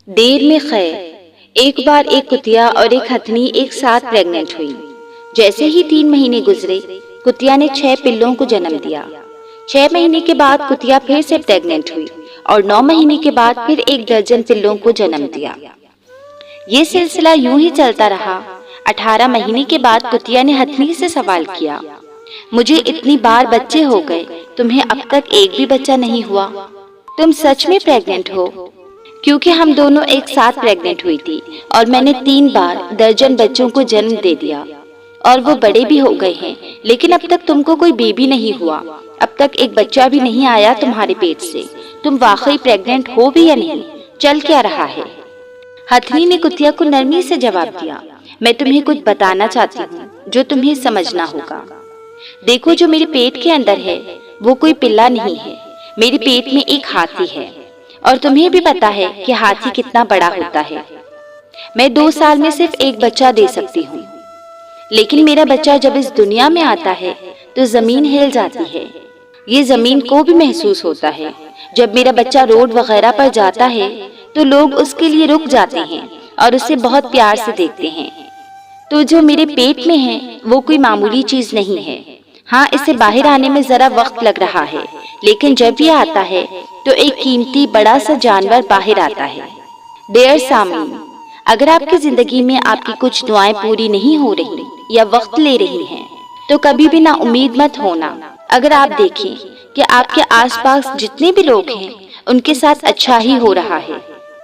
دیر میں خیر۔ ایک بار ایک کتیا اور ایک ہتھنی ایک ساتھ پریگننٹ ہوئی۔ جیسے ہی 3 مہینے گزرے، کتیا نے 6 پلوں کو جنم دیا۔ 6 مہینے کے بعد کتیا پھر سے پریگننٹ ہوئی اور 9 مہینے کے بعد پھر 1 درجن پلوں کو جنم دیا۔ یہ سلسلہ یوں ہی چلتا رہا۔ 18 مہینے کے بعد کتیا نے ہتھنی سے سوال کیا، مجھے اتنی بار بچے ہو گئے، تمہیں اب تک ایک بھی بچہ نہیں ہوا، تم سچ میں پریگننٹ ہو؟ کیونکہ ہم دونوں ایک ساتھ پریگننٹ ہوئی تھی اور میں نے 3 بار درجن بچوں کو جنم دے دیا اور وہ بڑے بھی ہو گئے ہیں، لیکن اب تک تم کو کوئی بیبی نہیں ہوا، اب تک ایک بچہ بھی نہیں آیا تمہارے پیٹ سے، تم واقعی پریگننٹ ہو بھی یا نہیں؟ چل کیا رہا ہے؟ ہتھنی نے کتیا کو نرمی سے جواب دیا، میں تمہیں کچھ بتانا چاہتی ہوں جو تمہیں سمجھنا ہوگا۔ دیکھو، جو میرے پیٹ کے اندر ہے وہ کوئی پلا نہیں ہے، میرے پیٹ میں ایک ہاتھی ہے، اور تمہیں بھی پتا ہے کہ ہاتھی کتنا بڑا ہوتا ہے۔ میں 2 سال میں صرف ایک بچہ دے سکتی ہوں، لیکن میرا بچہ جب اس دنیا میں آتا ہے تو زمین ہل جاتی ہے، یہ زمین کو بھی محسوس ہوتا ہے۔ جب میرا بچہ روڈ وغیرہ پر جاتا ہے تو لوگ اس کے لیے رک جاتے ہیں اور اسے بہت پیار سے دیکھتے ہیں۔ تو جو میرے پیٹ میں ہے وہ کوئی معمولی چیز نہیں ہے، ہاں اسے باہر آنے میں ذرا وقت لگ رہا ہے، لیکن جب یہ آتا ہے تو ایک قیمتی بڑا سا جانور باہر آتا ہے۔ ڈیئر سامعین، اگر آپ کی زندگی میں آپ کی کچھ دعائیں پوری نہیں ہو رہی یا وقت لے رہی ہیں تو کبھی بھی نا امید مت ہونا۔ اگر آپ دیکھیں کہ آپ کے آس پاس جتنے بھی لوگ ہیں ان کے ساتھ اچھا ہی ہو رہا ہے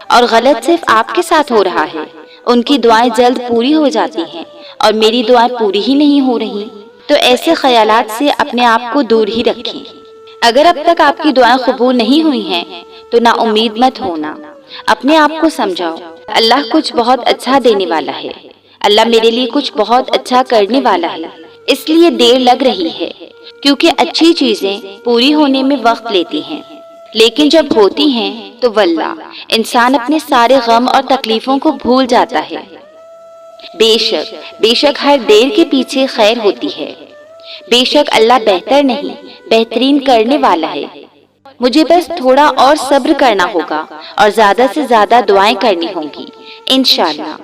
اور غلط صرف آپ کے ساتھ ہو رہا ہے، ان کی دعائیں جلد پوری ہو جاتی ہیں اور میری دعائیں پوری ہی نہیں ہو رہی، تو ایسے خیالات سے اپنے آپ کو دور ہی رکھیں۔ اگر اب تک آپ کی دعائیں قبول نہیں ہوئی ہیں تو نا امید مت ہونا، اپنے آپ کو سمجھاؤ اللہ کچھ بہت اچھا دینے والا ہے، اللہ میرے لیے کچھ بہت اچھا کرنے والا ہے، اس لیے دیر لگ رہی ہے، کیونکہ اچھی چیزیں پوری ہونے میں وقت لیتی ہیں، لیکن جب ہوتی ہیں تو واللہ انسان اپنے سارے غم اور تکلیفوں کو بھول جاتا ہے۔ بے شک ہر دیر کے پیچھے خیر ہوتی ہے، بے شک اللہ بہتر نہیں بہترین کرنے والا ہے۔ مجھے بس تھوڑا اور صبر کرنا ہوگا اور زیادہ سے زیادہ دعائیں کرنی ہوں گی، انشاءاللہ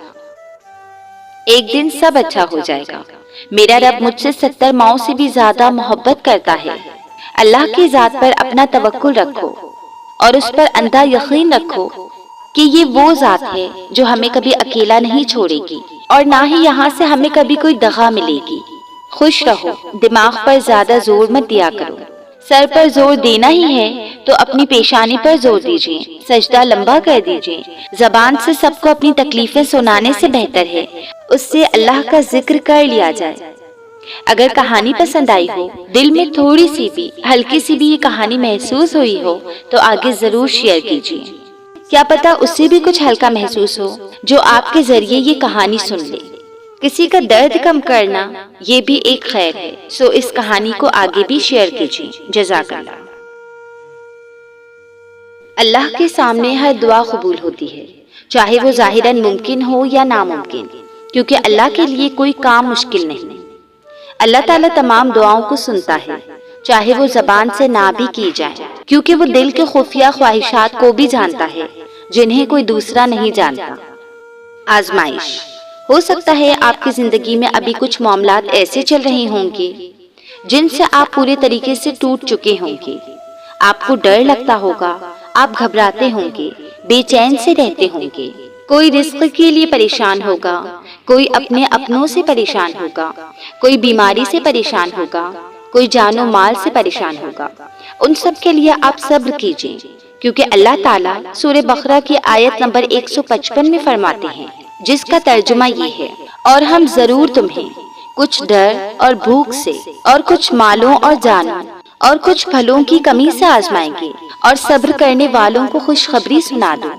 ایک دن سب اچھا ہو جائے گا۔ میرا رب مجھ سے 70 ماؤں سے بھی زیادہ محبت کرتا ہے۔ اللہ کی ذات پر اپنا توکل رکھو اور اس پر اندھا یقین رکھو کہ یہ وہ ذات ہے جو ہمیں کبھی اکیلا نہیں چھوڑے گی اور نہ ہی یہاں سے ہمیں کبھی کوئی دغا ملے گی۔ خوش رہو، دماغ پر زیادہ زور مت دیا کرو، سر پر زور دینا ہی ہے تو اپنی پیشانی پر زور دیجیے، سجدہ لمبا کر دیجیے۔ زبان سے سب کو اپنی تکلیفیں سنانے سے بہتر ہے اس سے اللہ کا ذکر کر لیا جائے۔ اگر کہانی پسند آئی ہو، دل میں تھوڑی سی بھی ہلکی سی بھی یہ کہانی محسوس ہوئی ہو تو آگے ضرور شیئر کیجیے، کیا پتا اس سے بھی کچھ ہلکا محسوس ہو جو آپ کے ذریعے یہ کہانی سن لے۔ کسی کا درد کم کرنا یہ بھی ایک خیر ہے، سو اس کہانی کو آگے بھی شیئر کیجیے۔ جزاک اللہ۔ اللہ کے سامنے ہر دعا قبول ہوتی ہے، چاہے وہ ظاہراً ممکن ہو یا ناممکن، کیونکہ اللہ کے لیے کوئی کام مشکل نہیں۔ اللہ تعالیٰ تمام دعاؤں کو سنتا ہے، چاہے وہ زبان سے نہ بھی کی جائے، کیونکہ وہ دل کے خفیہ خواہشات کو بھی جانتا ہے جنہیں کوئی دوسرا نہیں جانتا۔ آزمائش۔ ہو سکتا ہے آپ کی زندگی میں ابھی کچھ معاملات ایسے چل رہے ہوں گے جن سے آپ پورے طریقے سے ٹوٹ چکے ہوں گے، آپ کو ڈر لگتا ہوگا، آپ گھبراتے ہوں گے، بے چین سے رہتے ہوں گے، کوئی رزق کے لیے پریشان ہوگا، کوئی اپنے اپنوں سے پریشان ہوگا، کوئی بیماری سے پریشان ہوگا، کوئی جان و مال سے پریشان ہوگا۔ ان سب کے لیے آپ صبر کیجیے، کیونکہ اللہ تعالیٰ سورہ بقرہ کی آیت نمبر 155 میں فرماتے ہیں، جس کا ترجمہ یہ ہے، اور ہم ضرور تمہیں کچھ ڈر اور بھوک سے اور کچھ مالوں اور جانوں اور کچھ پھلوں کی کمی سے آزمائیں گے اور صبر کرنے والوں کو خوشخبری سنا دو۔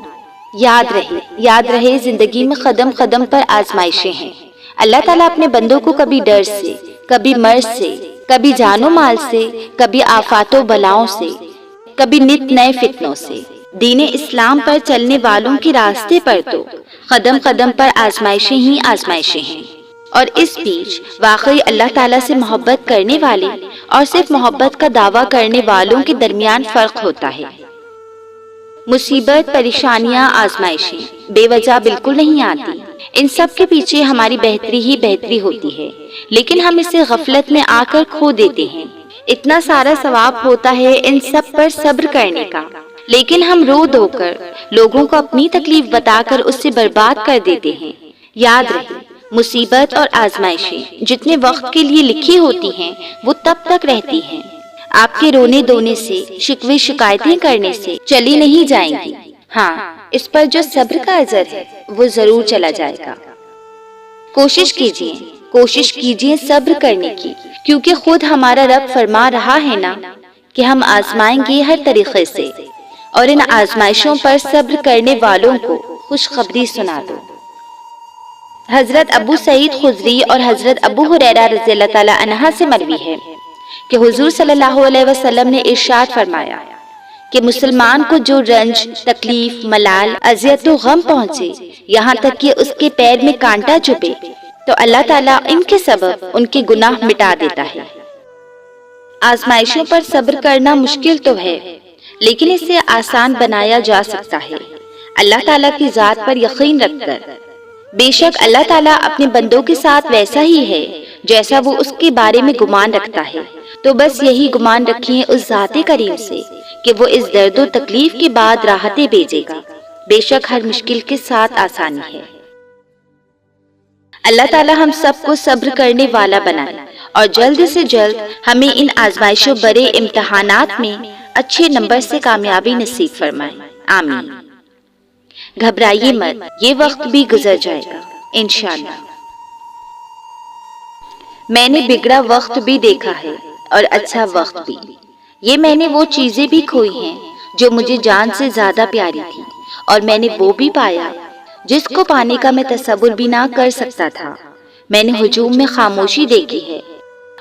یاد رہے زندگی میں قدم قدم پر آزمائشیں ہیں۔ اللہ تعالیٰ اپنے بندوں کو کبھی ڈر سے، کبھی مرض سے، کبھی جان و مال سے، کبھی آفات و بلاؤں سے، کبھی نت نئے فتنوں سے۔ دین اسلام پر چلنے والوں کے راستے پر تو قدم قدم پر آزمائشیں ہی آزمائشیں ہیں، اور اس بیچ واقعی اللہ تعالیٰ سے محبت کرنے والے اور صرف محبت کا دعویٰ کرنے والوں کے درمیان فرق ہوتا ہے۔ مصیبت، پریشانیاں، آزمائشیں بے وجہ بالکل نہیں آتی۔ ان سب کے پیچھے ہماری بہتری ہی بہتری ہوتی ہے، لیکن ہم اسے غفلت میں آ کر کھو دیتے ہیں۔ اتنا سارا ثواب ہوتا ہے ان سب پر صبر کرنے کا، لیکن ہم رو دھو کر لوگوں کو اپنی تکلیف بتا کر اس سے برباد کر دیتے ہیں۔ یاد رہے، مصیبت اور آزمائشیں جتنے وقت کے لیے لکھی ہوتی ہیں وہ تب تک رہتی ہیں۔ آپ کے رونے دھونے سے، شکوے شکایتیں کرنے سے چلی نہیں جائیں گی۔ ہاں، اس پر جو صبر کا اجر ہے وہ ضرور چلا جائے گا۔ کوشش کیجیے صبر کرنے کی، کیونکہ خود ہمارا رب فرما رہا ہے نا کہ ہم آزمائیں گے ہر طریقے سے، اور ان آزمائشوں پر صبر کرنے والوں کو خوشخبری سنا دو۔ حضرت ابو سعید خدری اور حضرت ابو ہریرہ رضی اللہ تعالی عنہ سے مروی ہے کہ حضور صلی اللہ علیہ وسلم نے ارشاد فرمایا کہ مسلمان کو جو رنج، تکلیف، ملال، اذیت و غم پہنچے، یہاں تک کہ اس کے پیر میں کانٹا چبھے، تو اللہ تعالیٰ ان کے سبب ان کے گناہ مٹا دیتا ہے۔ آزمائشوں پر صبر کرنا مشکل تو ہے، لیکن اسے آسان بنایا جا سکتا ہے اللہ تعالیٰ کی ذات پر یقین رکھ کر۔ بے شک اللہ تعالیٰ اپنے بندوں کے ساتھ ویسا ہی ہے جیسا وہ اس کے بارے میں گمان رکھتا ہے، تو بس یہی گمان رکھیں اس ذات کریم سے کہ وہ اس درد و تکلیف کے بعد راحتیں بھیجے گا۔ بے شک ہر مشکل کے ساتھ آسانی ہے۔ اللہ تعالیٰ ہم سب کو صبر کرنے والا بنائے اور جلد سے جلد ہمیں ان آزمائشوں برے امتحانات میں اچھے نمبر سے کامیابی نصیب فرمائے، آمین۔ گھبرائیے مت، یہ وقت بھی گزر جائے گا انشاءاللہ۔ میں نے بگڑا وقت بھی دیکھا ہے اور اچھا وقت بھی۔ یہ میں نے وہ چیزیں بھی کھوئی ہیں جو مجھے جان سے زیادہ پیاری تھی، اور میں نے وہ بھی پایا جس کو پانے کا میں تصور بھی نہ کر سکتا تھا۔ میں نے ہجوم میں خاموشی دیکھی ہے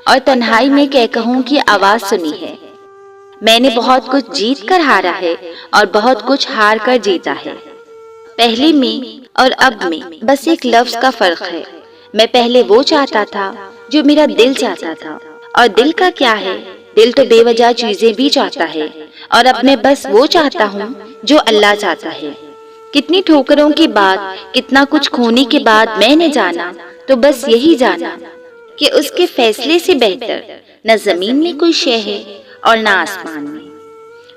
اور تنہائی میں کہکہوں کی آواز سنی ہے۔ میں نے بہت کچھ جیت کر ہارا ہے اور بہت کچھ ہار کر جیتا ہے۔ پہلے میں اور اب میں بس ایک لفظ کا فرق ہے۔ میں پہلے وہ چاہتا تھا جو میرا دل چاہتا تھا، اور دل کا کیا ہے، دل تو بے وجہ چیزیں بھی چاہتا ہے، اور اب میں بس وہ چاہتا ہوں جو اللہ چاہتا ہے۔ کتنی ٹھوکروں کے بعد، کتنا کچھ کھونے کے بعد میں نے جانا تو بس یہی جانا کہ اس کے فیصلے سے بہتر نہ زمین میں کوئی شے ہے اور نہ آسمان میں،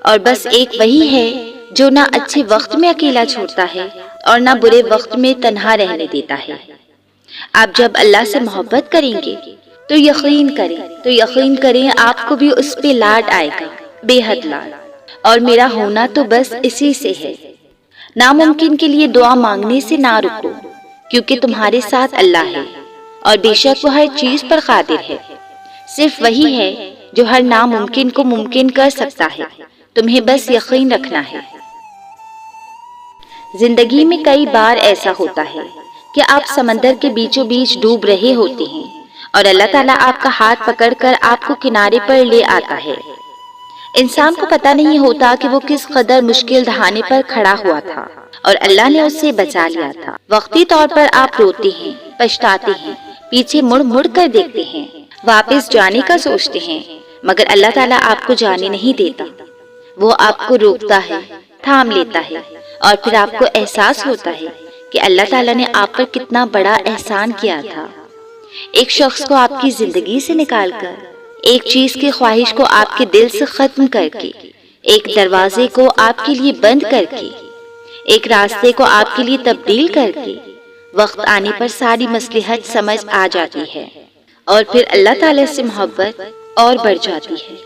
اور بس ایک وہی ہے جو نہ اچھے وقت میں اکیلا چھوڑتا ہے اور نہ برے وقت میں تنہا رہنے دیتا ہے۔ آپ جب اللہ سے محبت کریں گے تو یقین کریں آپ کو بھی اس پہ لاڈ آئے گا، بے حد لاڈ، اور میرا ہونا تو بس اسی سے ہے۔ ناممکن کے لیے دعا مانگنے سے نہ رکو، کیونکہ تمہارے ساتھ اللہ ہے اور بے شک وہ ہر چیز پر قادر ہے۔ صرف وہی ہے جو ہر ناممکن کو ممکن کر سکتا ہے، تمہیں بس یقین رکھنا ہے۔ زندگی میں کئی بار ایسا ہوتا ہے کہ آپ سمندر کے بیچوں بیچ ڈوب رہے ہوتے ہیں اور اللہ تعالیٰ آپ کا ہاتھ پکڑ کر آپ کو کنارے پر لے آتا ہے۔ انسان کو پتہ نہیں ہوتا کہ وہ کس قدر مشکل دہانے پر کھڑا ہوا تھا اور اللہ نے اسے بچا لیا تھا۔ وقتی طور پر آپ روتے ہیں، پچھتاتے ہیں، پیچھے مڑ مڑ کر دیکھتے ہیں، واپس جانے کا سوچتے ہیں، مگر اللہ تعالیٰ آپ کو جانے نہیں دیتا۔ وہ آپ کو روکتا ہے، تھام لیتا ہے، اور پھر آپ کو احساس ہوتا ہے کہ اللہ تعالیٰ نے آپ پر کتنا بڑا احسان کیا تھا۔ ایک شخص کو آپ کی زندگی سے نکال کر، ایک چیز کی خواہش کو آپ کے دل سے ختم کر کے، ایک دروازے کو آپ کے لیے بند کر کے، ایک راستے کو آپ کے لیے تبدیل کر کے، وقت آنے پر ساری مصلحت سمجھ آ جاتی ہے، اور پھر اللہ تعالیٰ سے محبت اور بڑھ جاتی ہے۔